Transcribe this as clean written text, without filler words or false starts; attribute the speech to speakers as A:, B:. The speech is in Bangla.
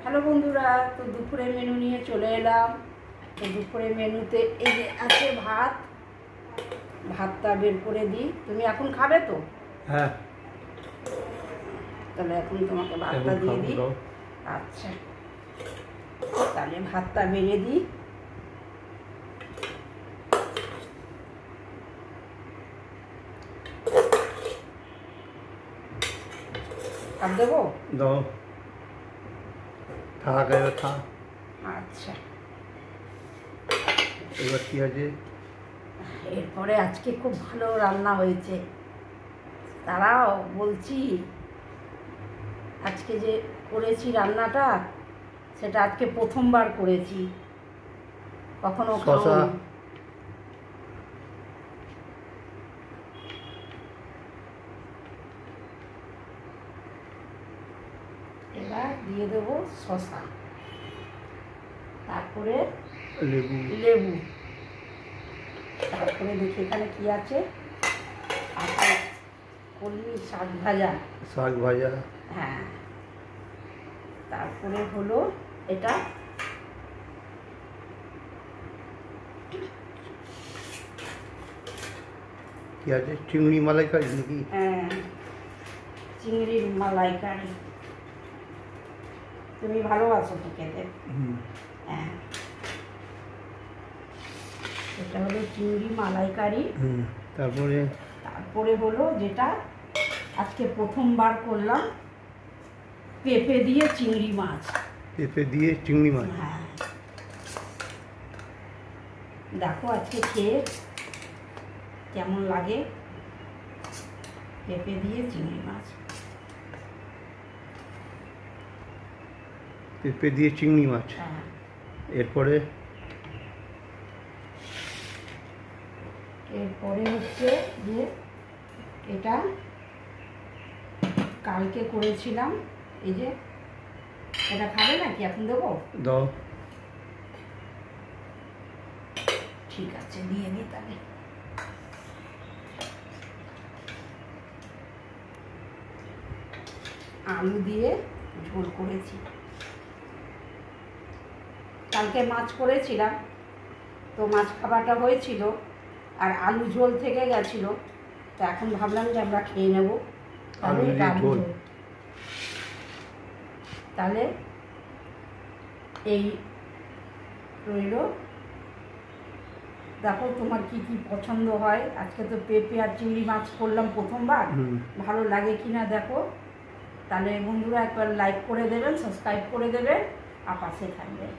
A: হ্যালো বন্ধুরা, তো দুপুরের মেনু নিয়ে চলে এলাম। তো দুপুরের মেনুতে এই যে আছে ভাতটা বের করে দিই। তুমি এখন খাবে তো?
B: হ্যাঁ,
A: তাহলে এখন তোমাকে ভাতটা দিয়ে দিই। আচ্ছা, তাহলে ভাতটা বেড়ে দিই। আর দেবো?
B: দাও, থাক এবার থাক।
A: আচ্ছা,
B: এবার কি আছে?
A: এরপরে আজকে খুব ভালো রান্না হয়েছে। তারাও বলছি, আজকে যে করেছি রান্নাটা, সেটা আজকে প্রথমবার করেছি, কখনো
B: শসা।
A: খাওনি। এবার দিয়ে দেবো শসা, তারপরে
B: লেবু।
A: লেবু, তারপরে দেখি এখানে কি আছে। আছে কলমি শাক ভাজা।
B: শাক ভাজা।
A: হ্যাঁ, তারপরে হলো এটা
B: কি আছে? চিংড়ি মালাইকারি নাকি?
A: হ্যাঁ, চিংড়ির মালাইকারি। তুমি ভালোবাসো তো খেতে? হ্যাঁ, এটা হলো চিংড়ি মালাইকারি।
B: তারপরে
A: তারপরে হলো যেটা আজকে প্রথমবার করলাম, পেঁপে দিয়ে চিংড়ি মাছ।
B: পেঁপে দিয়ে চিংড়ি মাছ।
A: হ্যাঁ, দেখো আজকে খেয়ে কেমন লাগে। পেঁপে দিয়ে চিংড়ি মাছ।
B: পেঁপে দিয়ে চিংড়ি মাছ।
A: হ্যাঁ,
B: এরপরে
A: এরপরে হচ্ছে যে এটা কালকে করেছিলাম। এই যে এটা খাবে নাকি? এখন দেবো?
B: দাও।
A: ঠিক আছে, দিয়ে দিই তাহলে। আলু দিয়ে ঝোল করেছি। কালকে মাছ করেছিলাম, তো মাছ খাবারটা হয়েছিল আর আলু ঝোল থেকে গেছিলো, তো এখন ভাবলাম যে আমরা খেয়ে নেব। তাহলে
B: আলু দিয়ে ঝোল।
A: তাহলে এই রইল। দেখো তোমার কি কি পছন্দ হয়। আজকে তো পেঁপে আর চিংড়ি মাছ করলাম প্রথমবার, ভালো লাগে কিনা দেখো। তাহলে বন্ধুরা একবার লাইক করে দেবেন, সাবস্ক্রাইব করে দেবেন আর পাশে থাকবেন।